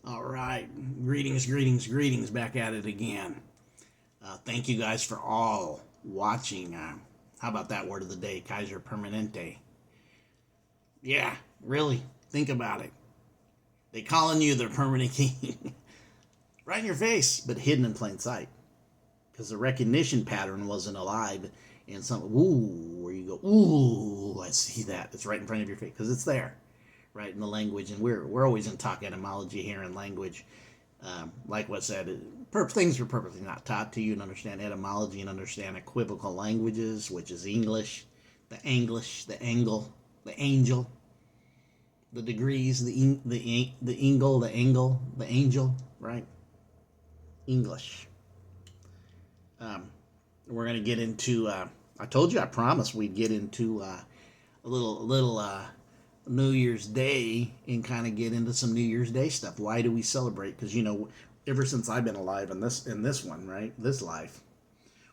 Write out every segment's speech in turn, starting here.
All right. Greetings, greetings, greetings. Back at it again. Thank you guys for all watching. How about that word of the day? Kaiser Permanente. Yeah, really. Think about it. They calling you their permanent king. Right in your face, but hidden in plain sight. Because the recognition pattern wasn't alive. And some, ooh, where you go, ooh, I see that. It's right in front of your face. Because it's there. Right in the language. And we're always in talk etymology here in language. Like what said, things are purposely not taught to you and understand etymology and understand equivocal languages, which is English, the English, the angle, the angel, the degrees, the angle, the angle, the angel, right? English. Um, we're gonna get into. I told you, I promised we'd get into a little New Year's Day and kind of get into some New Year's Day stuff. Why do we celebrate? Because ever since I've been alive in this one, right, this life,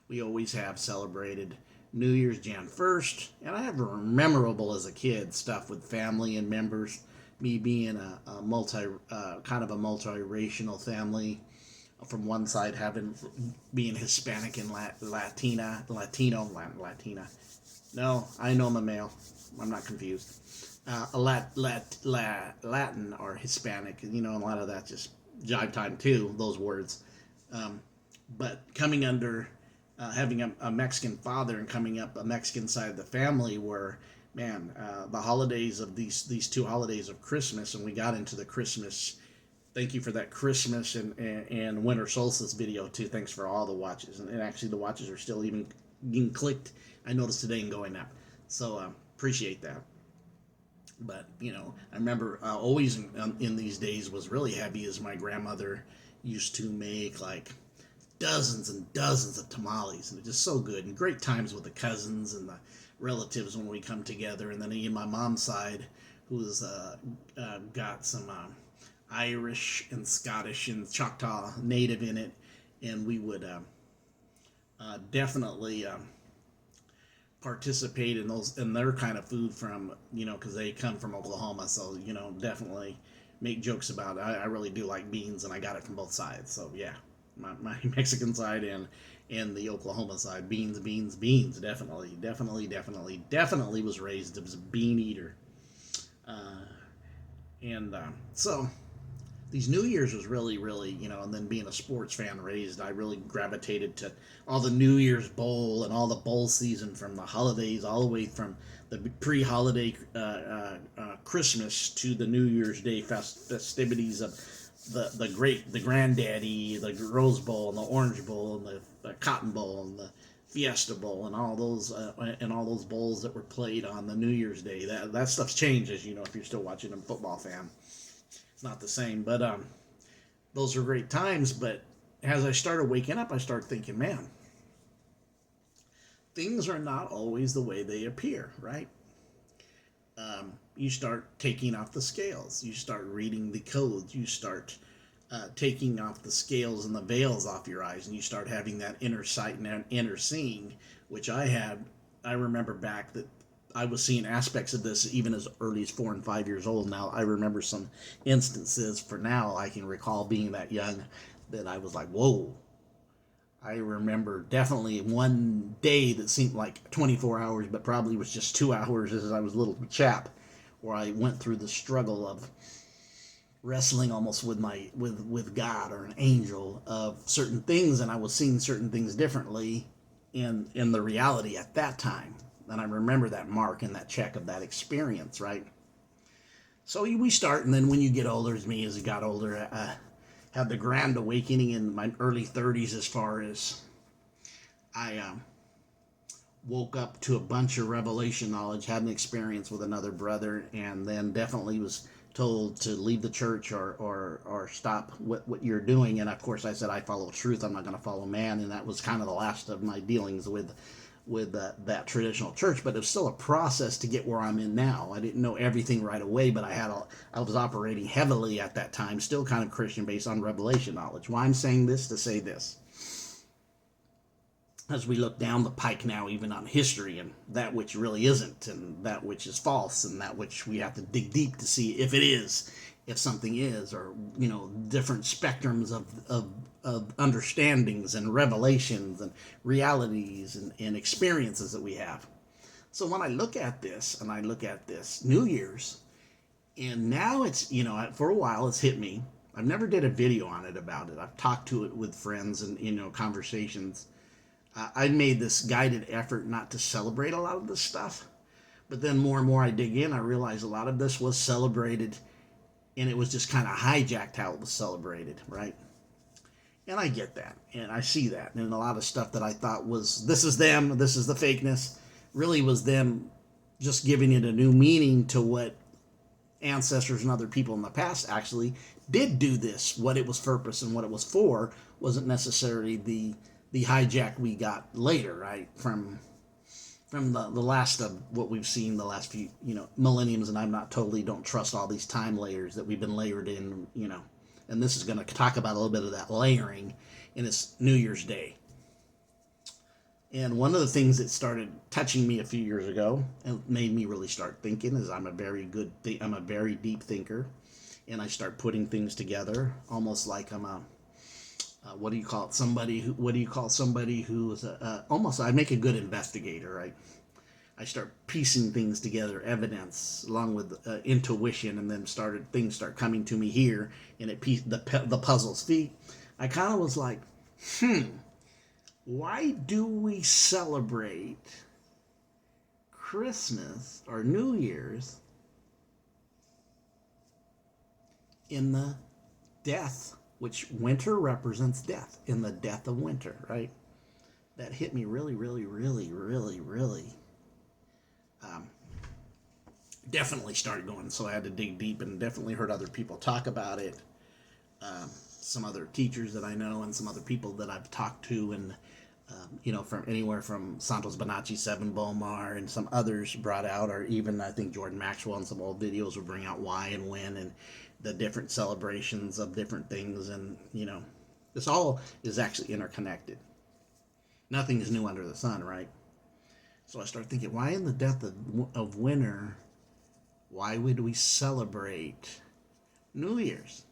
we always have celebrated New Year's Jan 1st, and I have memorable as a kid stuff with family and members. Me being a kind of a multiracial family. From one side, being Hispanic and Latina. No, I know I'm a male. I'm not confused. Latin or Hispanic, a lot of that just jive time too, those words. But coming under, having a Mexican father and coming up a Mexican side of the family were, man, the holidays of these two holidays of Christmas, and we got into the Christmas. Thank you for that Christmas and winter solstice video too. Thanks for all the watches, and actually the watches are still even being clicked. I noticed today and going up, so appreciate that. But I remember always in these days was really heavy as my grandmother used to make like dozens and dozens of tamales, and it's just so good and great times with the cousins and the relatives when we come together. And then in my mom's side, who's got some Irish and Scottish and Choctaw native in it, and we would definitely participate in their kind of food from because they come from Oklahoma, so definitely make jokes about it. I really do like beans, and I got it from both sides. So yeah, my Mexican side and the Oklahoma side, beans, definitely was raised as a bean eater, and so these New Year's was really, and then being a sports fan raised, I really gravitated to all the New Year's Bowl and all the bowl season from the holidays, all the way from the pre-holiday Christmas to the New Year's Day festivities of the Granddaddy, the Rose Bowl and the Orange Bowl and the Cotton Bowl and the Fiesta Bowl and all those bowls that were played on the New Year's Day. That stuff's changed, as if you're still watching a football fan. Not the same, but those are great times. But as I started waking up, I started thinking, man, things are not always the way they appear, right? You start taking off the scales, you start reading the codes, you start taking off the scales and the veils off your eyes, and you start having that inner sight and inner seeing, which I had. I remember back that I was seeing aspects of this even as early as 4 and 5 years old. Now I remember some instances. For now, I can recall being that young that I was like, whoa. I remember definitely one day that seemed like 24 hours, but probably was just 2 hours as I was a little chap, where I went through the struggle of wrestling almost with God or an angel of certain things, and I was seeing certain things differently in the reality at that time. And I remember that mark and that check of that experience, right? So we start, and then when you get older, as me, as I got older, had the grand awakening in my early 30s, as far as I woke up to a bunch of revelation knowledge, had an experience with another brother, and then definitely was told to leave the church or stop what you're doing. And of course I said, I follow truth, I'm not going to follow man. And that was kind of the last of my dealings with that traditional church. But it was still a process to get where I'm in now. I didn't know everything right away, but I was operating heavily at that time, still kind of Christian, based on revelation knowledge. Why I'm saying this? To say this: as we look down the pike now, even on history, and that which really isn't, and that which is false, and that which we have to dig deep to see if it is, if something is, or different spectrums of understandings and revelations and realities and experiences that we have. So when I look at this, and I look at this New Year's, and now it's, for a while it's hit me. I've never did a video on it about it. I've talked to it with friends and conversations. I made this guided effort not to celebrate a lot of this stuff, but then more and more I dig in, I realize a lot of this was celebrated, and it was just kind of hijacked how it was celebrated, right? And I get that, and I see that, and a lot of stuff that I thought was, this is them, this is the fakeness, really was them just giving it a new meaning to what ancestors and other people in the past actually did do this. What it was purpose and what it was for wasn't necessarily the hijack we got later, right? From the last of what we've seen the last few, millenniums, and I'm not totally, don't trust all these time layers that we've been layered in, and this is going to talk about a little bit of that layering in this New Year's Day. And one of the things that started touching me a few years ago and made me really start thinking is I'm a very deep thinker, and I start putting things together almost like I'm a what do you call somebody who is almost, I make a good investigator, right? I start piecing things together, evidence along with intuition, and then things start coming to me here, and the puzzles fit. I kind of was like, why do we celebrate Christmas or New Year's in the death, which winter represents death, in the death of winter, right? That hit me really, really, really, really, really. Definitely started going, so I had to dig deep, and definitely heard other people talk about it. Some other teachers that I know and some other people that I've talked to, and from anywhere from Santos Bonacci, Seven Bomar, and some others brought out, or even I think Jordan Maxwell in some old videos will bring out why and when and the different celebrations of different things, and this all is actually interconnected. Nothing is new under the sun, right? So I started thinking, why in the death of winter, why would we celebrate New Year's?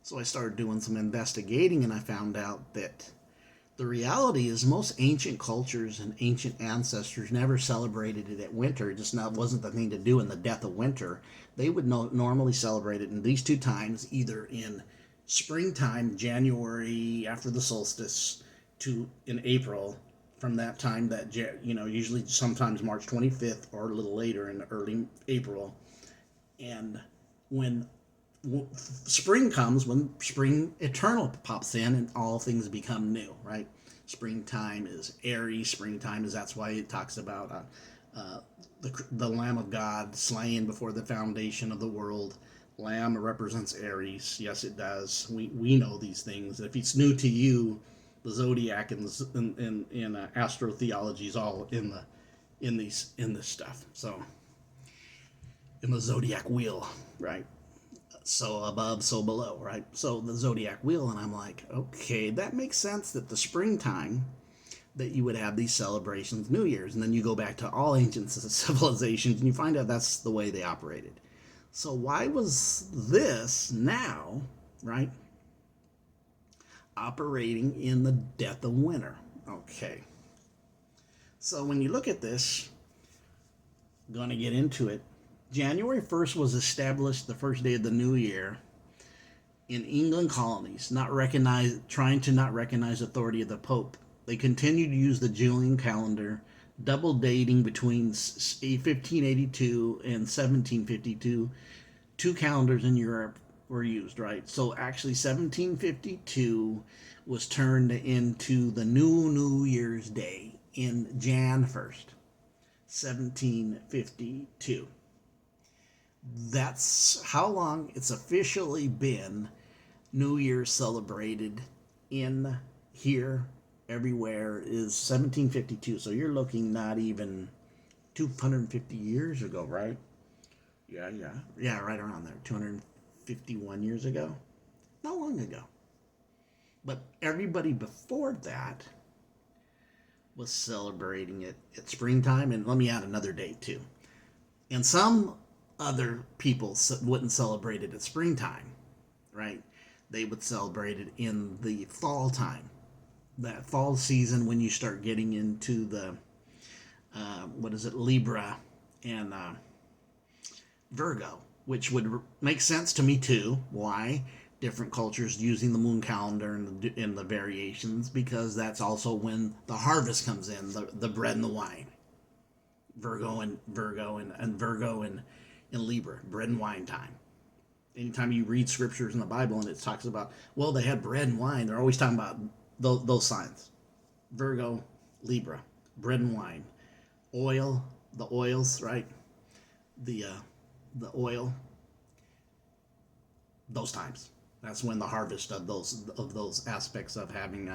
So I started doing some investigating, and I found out that the reality is most ancient cultures and ancient ancestors never celebrated it at winter. It just wasn't the thing to do in the death of winter. They would normally celebrate it in these two times, either in springtime, January after the solstice, to in April, from that time that, usually sometimes March 25th or a little later in early April. And when spring comes, when spring eternal pops in and all things become new, right? Springtime is Aries. Springtime is, that's why it talks about the Lamb of God slain before the foundation of the world. Lamb represents Aries. Yes, it does. We know these things. If it's new to you, the zodiac and astrotheology is all in this stuff. So in the zodiac wheel, right? So above, so below, right? So the zodiac wheel, and I'm like, okay, that makes sense that the springtime that you would have these celebrations, New Year's, and then you go back to all ancient civilizations and you find out that's the way they operated. So why was this now, right, operating in the death of winter? Okay. So when you look at this, I'm going to get into it. January 1st was established, the first day of the new year, in England colonies, trying to not recognize authority of the Pope. They continued to use the Julian calendar, double dating between 1582 and 1752. Two calendars in Europe were used, right? So actually 1752 was turned into the New Year's Day in Jan 1st, 1752. That's how long it's officially been New Year's celebrated in here, everywhere, is 1752. So you're looking not even 250 years ago, right? Yeah, right around there. 251 years ago. Not long ago. But everybody before that was celebrating it at springtime. And let me add another date too. And some other people wouldn't celebrate it at springtime, right? They would celebrate it in the fall time, that fall season when you start getting into the what is it, Libra and Virgo, which would make sense to me too. Why? Different cultures using the moon calendar and the variations, because that's also when the harvest comes in, the bread and the wine. Virgo and Virgo and Libra, bread and wine time. Anytime you read scriptures in the Bible and it talks about, well, they had bread and wine, they're always talking about those signs. Virgo, Libra, bread and wine, oil, the oils, right? The oil, those times. That's when the harvest of those aspects of having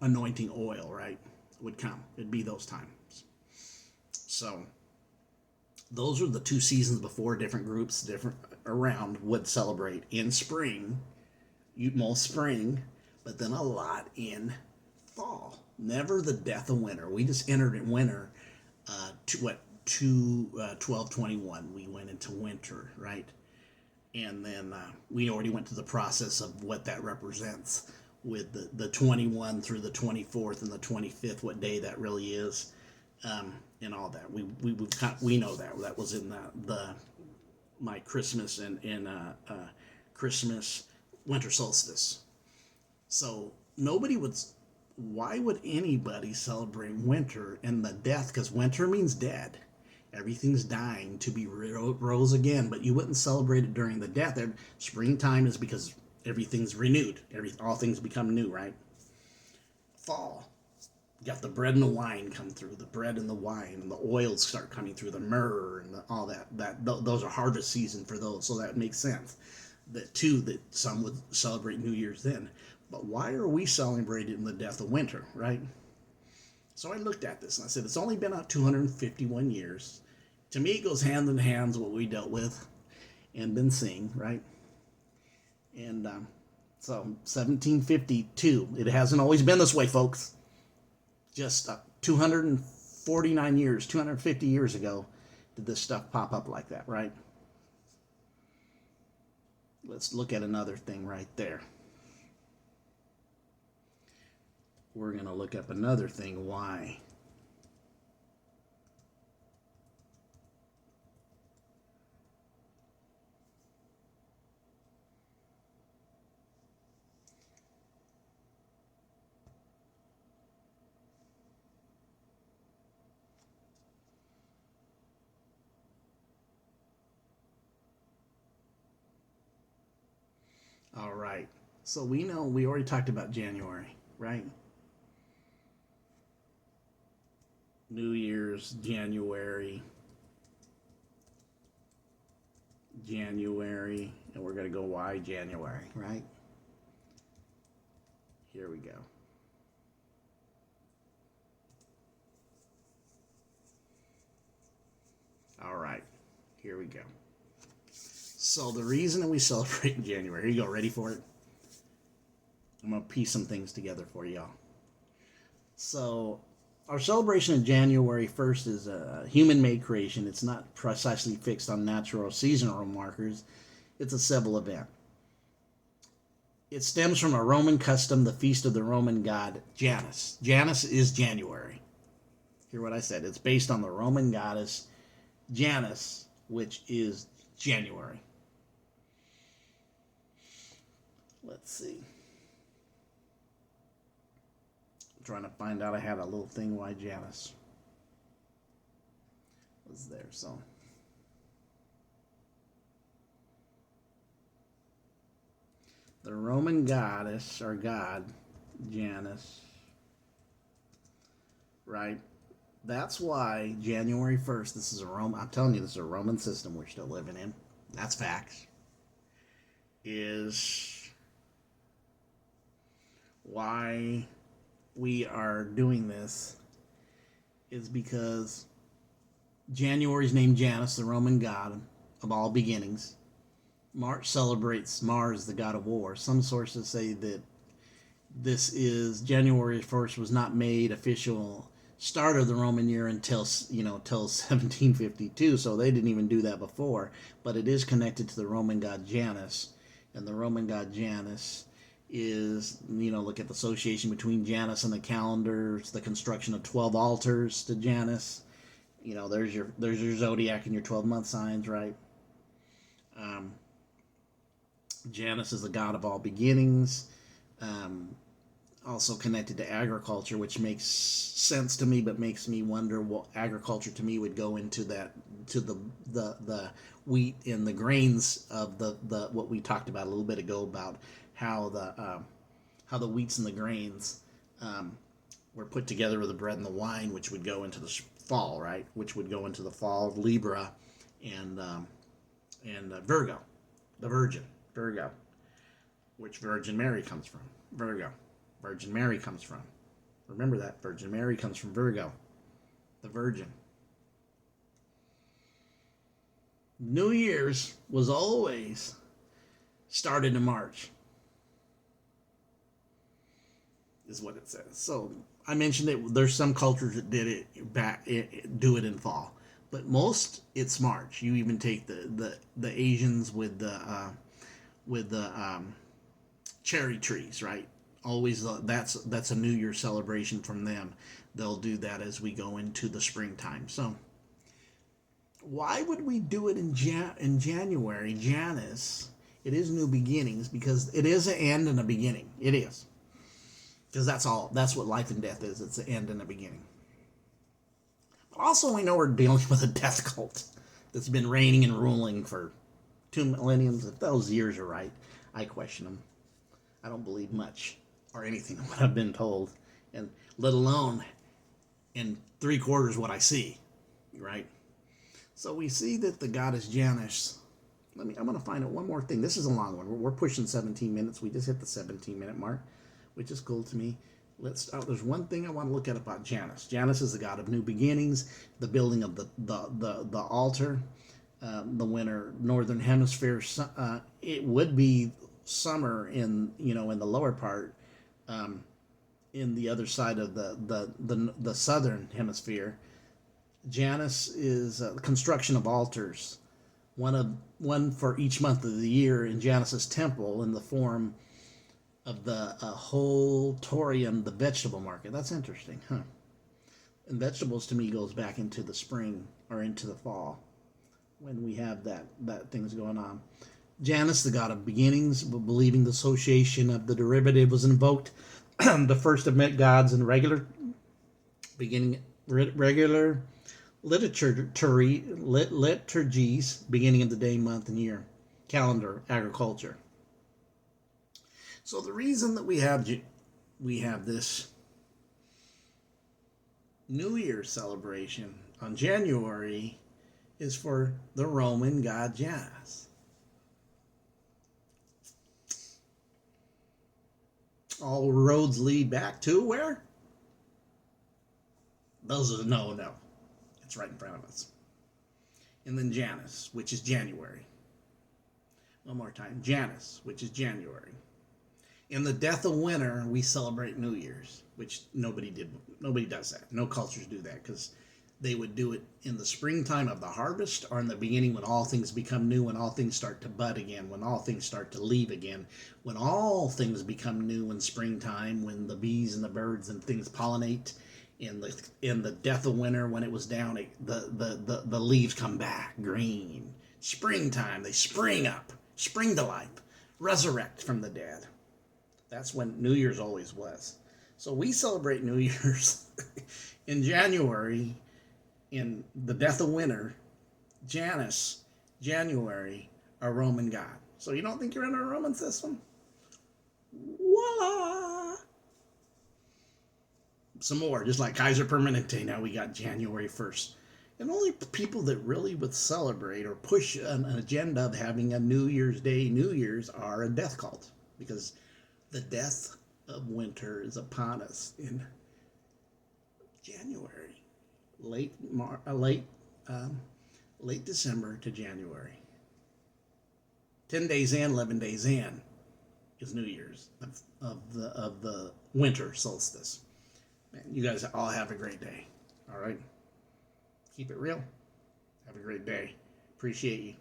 anointing oil, right, would come. It'd be those times. So those are the 2 seasons before different groups, different around, would celebrate in spring, most spring, but then a lot in fall. Never the death of winter. We just entered in winter. 12/21. We went into winter, right? And then we already went to the process of what that represents with the 21 through the 24th and the 25th, what day that really is, and all that. We know that was in my Christmas and Christmas winter solstice. So why would anybody celebrate winter and the death? Because winter means dead. Everything's dying to be rose again, but you wouldn't celebrate it during the death. Springtime is because everything's renewed. All things become new, right? Fall, you got the bread and the wine come through. The bread and the wine and the oils start coming through. The myrrh and all that. Those are harvest season for those, so that makes sense. That some would celebrate New Year's then. But why are we celebrating the death of winter, right? So I looked at this and I said, it's only been out 251 years. To me, it goes hand in hand with what we dealt with and been seeing, right? And so 1752, it hasn't always been this way, folks. Just 249 years, 250 years ago, did this stuff pop up like that, right? Let's look at another thing right there. We're going to look up another thing, why. All right. So we already talked about January, right? New Year's, January, and we're going to go why January, right? Here we go. All right, here we go. So the reason that we celebrate in January, here you go, ready for it? I'm going to piece some things together for y'all. So our celebration of January 1st is a human-made creation. It's not precisely fixed on natural or seasonal markers. It's a civil event. It stems from a Roman custom, the feast of the Roman god Janus. Janus is January. Hear what I said. It's based on the Roman goddess Janus, which is January. Let's see. Trying to find out. I had a little thing why Janus was there. So the Roman goddess or god Janus, right? That's why January 1st, this is a Roman, I'm telling you, this is a Roman system we're still living in. That's facts. Is why we are doing this is because January is named Janus, the Roman god of all beginnings. March celebrates Mars, the god of war. Some sources say that this is January 1st was not made official start of the Roman year until till 1752. So they didn't even do that before. But it is connected to the Roman god Janus, and the Roman god Janus is, look at the association between Janus and the calendars, the construction of 12 altars to Janus. There's your zodiac and your 12-month signs, right? Janus is the god of all beginnings. Also connected to agriculture, which makes sense to me, but makes me wonder what agriculture to me would go into that, to the wheat and the grains of the what we talked about a little bit ago, about how the wheats and the grains were put together with the bread and the wine, which would go into the fall, right? Which would go into the fall of Libra and Virgo, the Virgo, which Virgin Mary comes from. Virgin Mary comes from. Remember that. Virgin Mary comes from Virgo, the Virgin. New Year's was always started in March, is what it says. So I mentioned it. There's some cultures that do it in fall, but most it's March. You even take the Asians with the cherry trees, right? Always that's a New Year celebration from them. They'll do that as we go into the springtime. So why would we do it in January? Janus. It is new beginnings, because it is an end and a beginning. It is, because that's what life and death is. It's an end and a beginning. But also, we know we're dealing with a death cult that's been reigning and ruling for 2 millenniums. If those years are right, I question them. I don't believe much or anything of what I've been told, and let alone in 3/4 what I see, right? So we see that the goddess Janus. I'm going to find out one more thing. This is a long one. We're pushing 17 minutes. We just hit the 17-minute mark, which is cool to me. There's one thing I want to look at about Janus. Janus is the god of new beginnings, the building of the altar, the winter northern hemisphere. It would be summer in the lower part, in the other side of the southern hemisphere. Janus is the construction of altars, one for each month of the year in Janus's temple, in the form of the Holtorium, the vegetable market. That's interesting, huh? And vegetables to me goes back into the spring or into the fall, when we have that things going on. Janus, the god of beginnings, believing the association of the derivative was invoked. The first of gods in regular liturgies, beginning of the day, month, and year, calendar, agriculture. So the reason that we have this New Year's celebration on January is for the Roman god Janus. All roads lead back to where? Those are no. It's right in front of us. And then Janus, which is January. One more time. Janus, which is January. In the death of winter, we celebrate New Year's, which nobody does that. No cultures do that, because they would do it in the springtime of the harvest, or in the beginning when all things become new, when all things start to bud again, when all things start to leave again, when all things become new in springtime, when the bees and the birds and things pollinate. In the death of winter, when it was down, the leaves come back green. Springtime, they spring up, spring to life, resurrect from the dead. That's when New Year's always was. So we celebrate New Year's in January, in the death of winter. Janus, January, a Roman god. So you don't think you're in a Roman system? Voila! Some more, just like Kaiser Permanente. Now we got January 1st. And only people that really would celebrate or push an agenda of having a New Year's Day, New Year's, are a death cult. Because the death of winter is upon us in January. Late December to January. 10 days in, 11 days in is New Year's of the winter solstice. Man, you guys all have a great day. All right. Keep it real. Have a great day. Appreciate you.